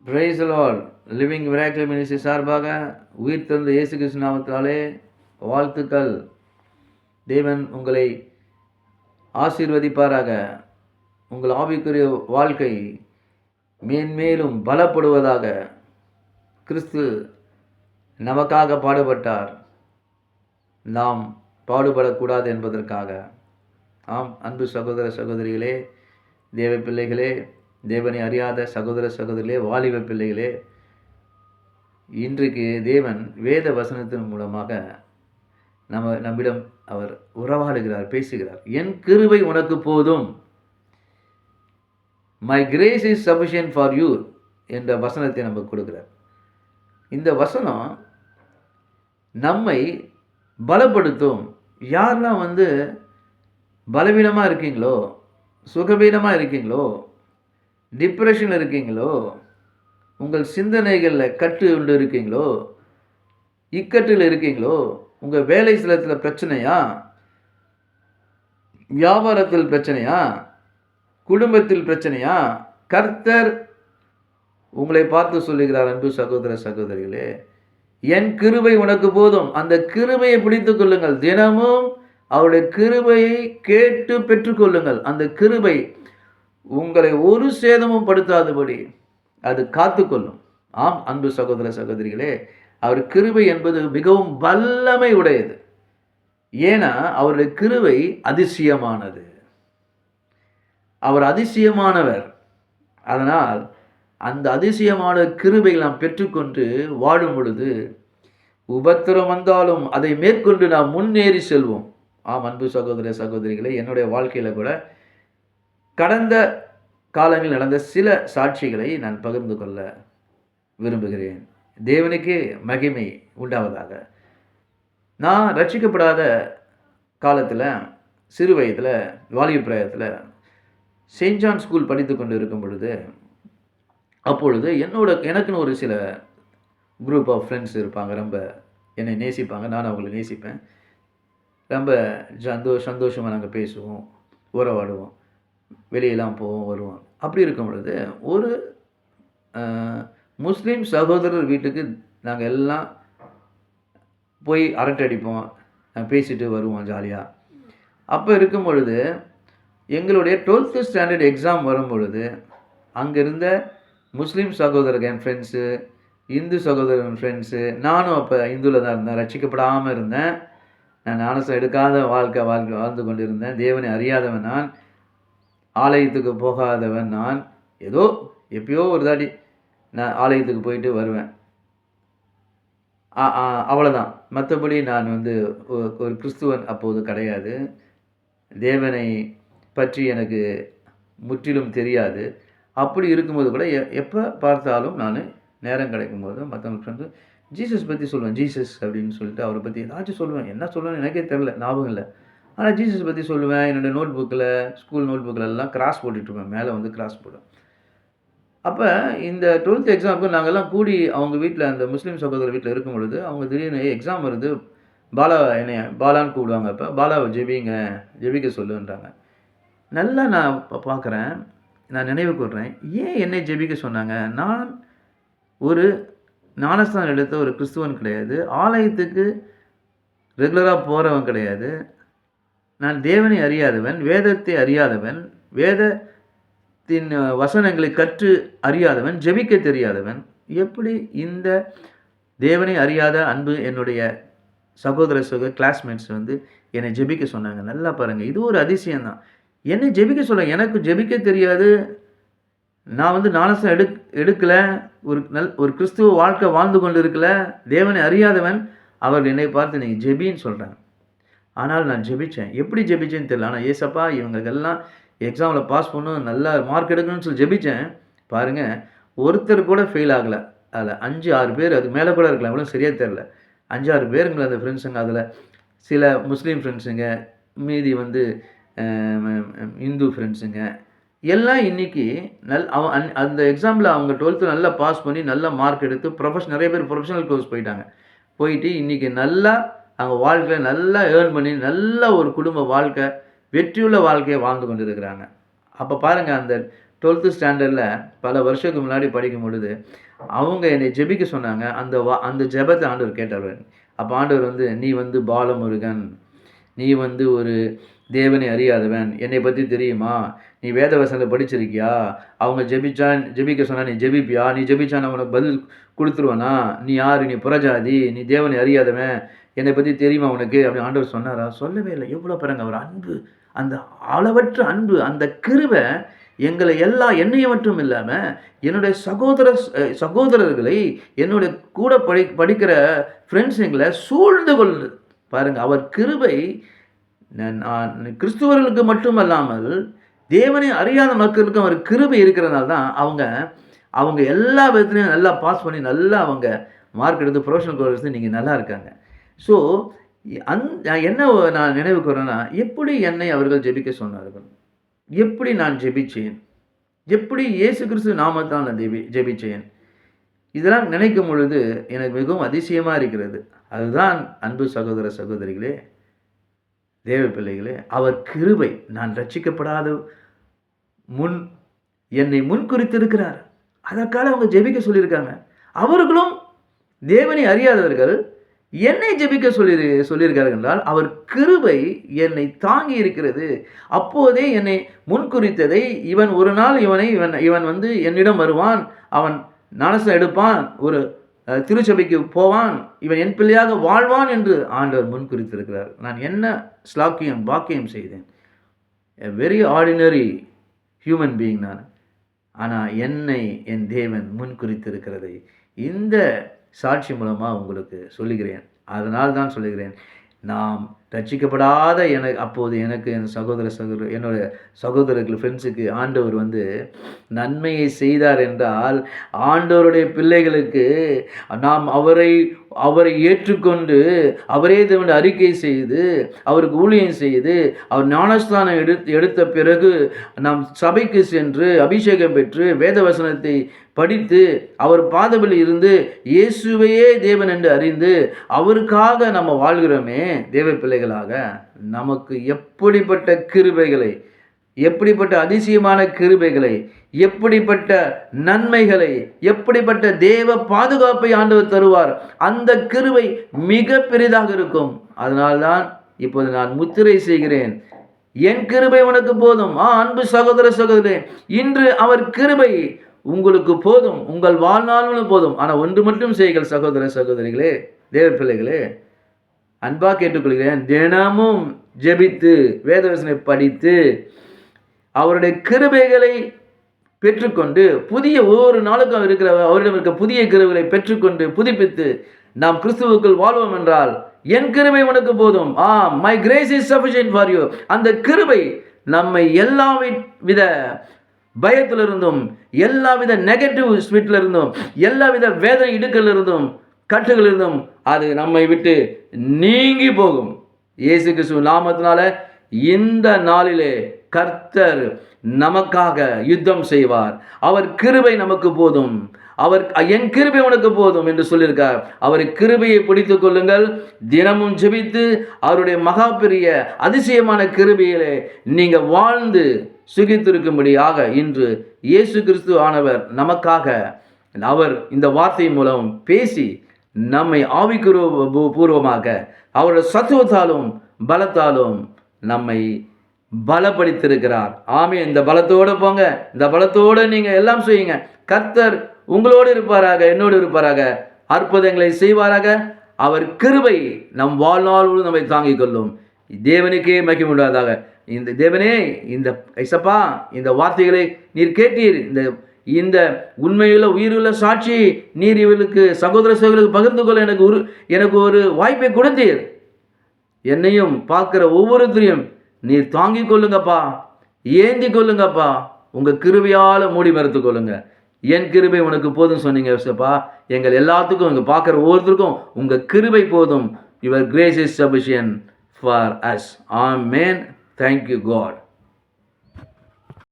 Praise the Lord. Living miracle ministry சார்பாக உயிர் திறந்த இயேசு கிறிஸ்து நாமத்தினாலே வாழ்த்துக்கள். தேவன் உங்களை ஆசீர்வதிப்பாராக. உங்கள் ஆவிக்குரிய வாழ்க்கை மேன்மேலும் பலப்படுவதாக. கிறிஸ்து நமக்காக பாடுபட்டார், நாம் பாடுபடக்கூடாது என்பதற்காக. ஆம், அன்பு சகோதர சகோதரிகளே, தேவ பிள்ளைகளே, தேவனை அறியாத சகோதர சகோதரிகளே, வாலிப பிள்ளைகளே, இன்றைக்கு தேவன் வேத வசனத்தின் மூலமாக நம்மிடம் அவர் உறவாடுகிறார், பேசுகிறார். என் கிருபை உனக்கு போதும், my grace is sufficient for you என்ற வசனத்தை நமக்கு கொடுக்கிறார். இந்த வசனம் நம்மை பலப்படுத்தும். யாரெல்லாம் பலவீனமாக இருக்கீங்களோ, சுகவீனமாக இருக்கீங்களோ, டிப்ரெஷனில் இருக்கீங்களோ, உங்கள் சிந்தனைகளில் கட்டு உண்டு இருக்கீங்களோ, இக்கட்டில் இருக்கீங்களோ, உங்கள் வேலை ஸ்தலத்தில் பிரச்சனையா, வியாபாரத்தில் பிரச்சனையா, குடும்பத்தில் பிரச்சனையா, கர்த்தர் உங்களை பார்த்து சொல்லுகிறார், அன்பு சகோதர சகோதரிகளே, என் கிருபை உனக்கு போதும். அந்த கிருபையை பிடித்துக் கொள்ளுங்கள். தினமும் அவருடைய கிருபையை கேட்டு பெற்றுக்கொள்ளுங்கள். அந்த கிருபை உங்களை ஒரு சேதமும் படுத்தாதபடி அது காத்துக்கொள்ளும். ஆம், அன்பு சகோதர சகோதரிகளே, அவர் கிருபை என்பது மிகவும் வல்லமை உடையது. ஏன்னா அவருடைய கிருபை அதிசயமானது. அவர் அதிசயமானவர். அதனால் அந்த அதிசயமான கிருபை நாம் பெற்றுக்கொண்டு வாழும் பொழுது உபத்திரம் வந்தாலும் அதை மேற்கொண்டு நாம் முன்னேறி செல்வோம். ஆம், அன்பு சகோதர சகோதரிகளே, என்னுடைய வாழ்க்கையில் கூட கடந்த காலங்களில் நடந்த சில சாட்சிகளை நான் பகிர்ந்து கொள்ள விரும்புகிறேன். தேவனுக்கே மகிமை உண்டாவதாக. நான் ரட்சிக்கப்படாத காலத்தில், சிறு வயதில், வாலிப பிராயத்தில் செயின்ட் ஜான் ஸ்கூல் படித்து கொண்டு இருக்கும் பொழுது, அப்பொழுது எனக்குன்னு ஒரு சில குரூப் ஆஃப் ஃப்ரெண்ட்ஸ் இருப்பாங்க. ரொம்ப என்னை நேசிப்பாங்க, நான் அவங்களை நேசிப்பேன். ரொம்ப சந்தோஷமாக நாங்கள் பேசுவோம், உறவாடுவோம், வெளியெல்லாம் போவோம், வருவோம். அப்படி இருக்கும் பொழுது ஒரு முஸ்லீம் சகோதரர் வீட்டுக்கு நாங்கள் எல்லாம் போய் அரட்டை அடிப்போம், பேசிட்டு வருவோம் ஜாலியாக. அப்போ இருக்கும் பொழுது எங்களுடைய 12th ஸ்டாண்டர்ட் எக்ஸாம் வரும் பொழுது அங்கே இருந்த முஸ்லீம் சகோதரர் என் ஃப்ரெண்ட்ஸு, இந்து சகோதரன் ஃப்ரெண்ட்ஸு, நானும் அப்போ இந்துவில் தான் இருந்தேன், ரட்சிக்கப்படாமல் இருந்தேன். நான் ஞானஸ்நானம் எடுக்காத வாழ்க்கை வாழ்ந்து கொண்டிருந்தேன். தேவனை அறியாதவன் நான், ஆலயத்துக்கு போகாதவன் நான். ஏதோ எப்பயோ ஒரு தாடி நான் ஆலயத்துக்கு போயிட்டு வருவேன், அவ்வளோதான். மற்றபடி நான் ஒரு கிறிஸ்துவன் அப்போது கிடையாது. தேவனை பற்றி எனக்கு முற்றிலும் தெரியாது. அப்படி இருக்கும்போது கூட எப்போ பார்த்தாலும் நான் நேரம் கிடைக்கும்போது மற்றவங்க ஃப்ரெண்ட்ஸு ஜீசஸ் பற்றி சொல்லுவேன். ஜீசஸ் அப்படின்னு சொல்லிட்டு அவரை பற்றி ஏதாச்சும் சொல்லுவேன். என்ன சொல்லுவேன்னு எனக்கே தெரில, ஞாபகம் இல்லை. ஆனால் ஜீசஸ் பற்றி சொல்லுவேன். என்னோடய நோட் புக்கில், ஸ்கூல் நோட் புக்கில் எல்லாம் கிராஸ் போட்டுட்ருப்பேன், மேலே கிராஸ் போடுவேன். அப்போ இந்த 12th எக்ஸாமுக்கு நாங்கள்லாம் கூடி அவங்க வீட்டில், அந்த முஸ்லீம் சகோதரர் வீட்டில் இருக்கும் பொழுது அவங்க திடீர்னு எக்ஸாம் வருது, பாலான்னு கூப்பிடுவாங்க. அப்போ பாலாவை ஜெபிக்க சொல்லுன்றாங்க. நல்லா நான் பார்க்குறேன், நான் நினைவு கூர்றேன், ஏன் என்னை ஜெபிக்க சொன்னாங்க? நான் ஒரு ஞானஸ்நானம் எடுத்த ஒரு கிறிஸ்துவன் கிடையாது, ஆலயத்துக்கு ரெகுலராக போகிறவன் கிடையாது, நான் தேவனை அறியாதவன், வேதத்தை அறியாதவன், வேதத்தின் வசனங்களை கற்று அறியாதவன், ஜெபிக்க தெரியாதவன். எப்படி இந்த தேவனை அறியாத அன்பு என்னுடைய சகோதர கிளாஸ்மேட்ஸ் என்னை ஜெபிக்க சொன்னாங்க? நல்லா பாருங்கள், இது ஒரு அதிசயம்தான். என்னை ஜெபிக்க சொல்ல, எனக்கு ஜெபிக்க தெரியாது, நான் ஞானஸ்நானம் எடுக்கலை, ஒரு கிறிஸ்துவ வாழ்க்கை வாழ்ந்து கொண்டு இருக்கலை, தேவனை அறியாதவன். அவர்கள் என்னை பார்த்து நீங்கள் ஜெபின்னு சொல்கிறாங்க. ஆனால் நான் ஜெபித்தேன். எப்படி ஜெபிச்சேன்னு தெரியல. ஆனால் ஏசப்பா இவங்களுக்கெல்லாம் எக்ஸாமில் பாஸ் பண்ணணும், நல்லா மார்க் எடுக்கணும்னு சொல்லி ஜெபித்தேன். பாருங்கள், ஒருத்தர் கூட ஃபெயில் ஆகலை. அதில் 5-6 பேர், அதுக்கு மேலே கூட இருக்கலாம், எவ்வளோ சரியாக தெரில, 5-6 பேருங்கள அந்த ஃப்ரெண்ட்ஸுங்க. அதில் சில முஸ்லீம் ஃப்ரெண்ட்ஸுங்க, மீதி இந்து ஃப்ரெண்ட்ஸுங்க எல்லாம் இன்றைக்கி அந்த எக்ஸாமில் அவங்க 12th நல்லா பாஸ் பண்ணி நல்லா மார்க் எடுத்து நிறைய பேர் ப்ரொஃபஷனல் கோர்ஸ் போயிட்டு இன்றைக்கி நல்லா அவங்க வாழ்க்கையில் நல்லா ஏர்ன் பண்ணி நல்ல ஒரு குடும்ப வாழ்க்கை, வெற்றியுள்ள வாழ்க்கையை வாழ்ந்து கொண்டு இருக்கிறாங்க. அப்போ பாருங்கள், அந்த 12th ஸ்டாண்டர்டில் பல வருஷத்துக்கு முன்னாடி படிக்கும் பொழுது அவங்க என்னை ஜெபிக்க சொன்னாங்க. அந்த ஜெபத்தை ஆண்டவர் கேட்டார். அப்போ ஆண்டவர் வந்து, நீ வந்து பாலமுருகன், நீ வந்து ஒரு தேவனை அறியாதவன், என்னை பற்றி தெரியுமா, நீ வேத வசனத்தை படிச்சிருக்கியா, அவங்க ஜெபிக்க சொன்னால் நீ ஜெபிப்பியா, நீ ஜெபிச்சா நான் உனக்கு பதில் கொடுத்துருவேனா, நீ யார், நீ புறஜாதி, நீ தேவனை அறியாதவன், என்னை பற்றி தெரியுமா உனக்கு அப்படி ஆண்டவர் சொன்னாரா? சொல்லவே இல்லை. எவ்வளோ பாருங்க அவர் அன்பு, அந்த அளவற்ற அன்பு, அந்த கிருபை எங்களை என்னைய மட்டும் இல்லாமல் என்னுடைய சகோதரர்களை, என்னுடைய கூட படிக்கிற ஃப்ரெண்ட்ஸ் எங்களை சூழ்ந்து கொள்ளுது பாருங்கள். அவர் கிருபை நான் கிறிஸ்துவர்களுக்கு மட்டுமல்லாமல் தேவனை அறியாத மக்களுக்கும் அவர் கிருபை இருக்கிறதுனால தான் அவங்க எல்லா விதத்துலையும் நல்லா பாஸ் பண்ணி நல்லா அவங்க மார்க் எடுத்து ப்ரொஃபஷனல் கோர்ஸ் நீங்கள் நல்லா இருக்காங்க. ஸோ என்ன நான் நினைவுக்கு வரேன்னா, எப்படி என்னை அவர்கள் ஜெபிக்க சொன்னார்கள், எப்படி நான் ஜெபிச்சேன், எப்படி இயேசு கிறிஸ்து நாமத்தால் நான் ஜெபிச்சேன், இதெல்லாம் நினைக்கும் பொழுது எனக்கு மிகவும் அதிசயமாக இருக்கிறது. அதுதான் அன்பு சகோதர சகோதரிகளே, தேவ பிள்ளைகளே, அவர் கிருபை நான் ரட்சிக்கப்படாத என்னை முன்குறித்திருக்கிறார். அதற்காக அவங்க ஜெபிக்க சொல்லியிருக்காங்க. அவர்களும் தேவனை அறியாதவர்கள் என்னை ஜெபிக்க சொல்லியிருக்கார்கள் என்றால் அவர் கிருபை என்னை தாங்கி இருக்கிறது. அப்போதே என்னை முன்குறித்ததை, இவன் ஒரு நாள் இவன் வந்து என்னிடம் வருவான், அவன் ஞானஸ்நானம் எடுப்பான், ஒரு திருச்சபைக்கு போவான், இவன் என் பிள்ளையாக வாழ்வான் என்று ஆண்டவர் முன்குறித்திருக்கிறார். நான் என்ன பாக்கியம் செய்தேன். வெரி ஆர்டினரி ஹியூமன் பீயிங் நான். ஆனால் என்னை என் தேவன் முன்குறித்திருக்கிறதை இந்த சாட்சி மூலமாக உங்களுக்கு சொல்லுகிறேன். அதனால் தான் சொல்லுகிறேன், நாம் ரட்சிக்கப்படாத அப்போது எனக்கு என்னுடைய சகோதரர்கள் ஃப்ரெண்ட்ஸுக்கு ஆண்டவர் வந்து நன்மையை செய்தார் என்றால், ஆண்டவருடைய பிள்ளைகளுக்கு நாம் அவரை ஏற்றுக்கொண்டு அவரே தேவன் அறிக்கை செய்து அவருக்கு ஊழியம் செய்து அவர் ஞானஸ்தானம் எடுத்த பிறகு நாம் சபைக்கு சென்று அபிஷேகம் பெற்று வேத வசனத்தை படித்து அவர் பாதத்தில் இருந்து இயேசுவையே தேவன் என்று அறிந்து அவருக்காக நம்ம வாழ்கிறோமே தேவ பிள்ளைகளாக, நமக்கு எப்படிப்பட்ட கிருபைகளை, எப்படிப்பட்ட அதிசயமான கிருபைகளை, எப்படிப்பட்ட நன்மைகளை, எப்படிப்பட்ட தேவ பாதுகாப்பை ஆண்டவர் தருவார். அந்த கிருபை மிக பெரிதாக இருக்கும். அதனால்தான் இப்போது நான் முத்திரை செய்கிறேன், என் கிருபை உனக்கு போதும். அன்பு சகோதர சகோதரே, இன்று அவர் கிருபை உங்களுக்கு போதும், உங்கள் வாழ்நாளும் போதும். ஆனால் ஒன்று மட்டும் செய்யுங்கள் சகோதர சகோதரிகளே, தேவ பிள்ளைகளே, அன்பாக கேட்டுக்கொள்கிறேன், தினமும் ஜெபித்து வேதவசனை படித்து அவருடைய கிருபைகளை பெற்றுக்கொண்டு புதிய ஒவ்வொரு நாளுக்கும் அவரிடம் இருக்க புதிய கிருபைகளை பெற்றுக்கொண்டு புதுப்பித்து நாம் கிறிஸ்துவுக்குள் வாழ்வோம் என்றால் என் கிருபை உனக்கு போதும். My grace is sufficient for you. அந்த கிருபை நம்மை எல்லா வித பயத்திலிருந்தும், எல்லாவித நெகட்டிவ் ஸ்பிரிட்லிருந்தும், எல்லாவித வேதனை இடுக்களிலிருந்தும், கட்டுகளிலிருந்தும் அது நம்மை விட்டு நீங்கி போகும். இயேசு கிறிஸ்து நாமத்தினால இந்த நாளிலே கர்த்தர் நமக்காக யுத்தம் செய்வார். அவர் கிருபை நமக்கு போதும், என் கிருபை உனக்கு போதும் என்று சொல்லியிருக்கார். அவர் கிருபையை பிடித்துக் கொள்ளுங்கள். தினமும் ஜெபித்து அவருடைய மகா பெரிய அதிசயமான கிருபையிலே நீங்கள் வாழ்ந்து சுகித்திருக்கும்படியாக இன்று இயேசு கிறிஸ்து ஆனவர் நமக்காக அவர் இந்த வார்த்தை மூலம் பேசி நம்மை ஆவிக்குரிய அவருடைய சத்துவத்தாலும் பலத்தாலும் நம்மை பலப்படுத்தியிருக்கிறார். இந்த பலத்தோடு போங்க, இந்த பலத்தோடு நீங்கள் எல்லாம் செய்யுங்க. கர்த்தர் உங்களோடு இருப்பாராக, என்னோடு இருப்பாராக, அற்புதங்களை செய்வாராக. அவர் கிருபை நம் வாழ்நாள் நம்மை தாங்கிக் கொள்ளும். தேவனுக்கே மகிமை உண்டாதாக. இந்த தேவனே, இந்த ஐசப்பா, இந்த வார்த்தைகளை நீர் கேட்டீர், இந்த உண்மையுள்ள உயிருள்ள சாட்சி நீர் இவர்களுக்கு சகோதர சகோதரர்களுக்கு பகிர்ந்து கொள்ள எனக்கு ஒரு வாய்ப்பை கொடுத்தீர். என்னையும் பார்க்குற ஒவ்வொருத்தரையும் நீர் தாங்கிக் கொள்ளுங்கப்பா, ஏந்தி கொள்ளுங்கப்பா, உங்கள் கிருபையால் மூடி மறைத்து கொள்ளுங்க. என் கிருபை உனக்கு போதும் சொன்னீங்க ஐசப்பா. எங்கள் எல்லாத்துக்கும், இங்கே பார்க்குற ஒவ்வொருத்தருக்கும் உங்கள் கிருபை போதும். Your grace is sufficient for us. Amen. Thank you, God.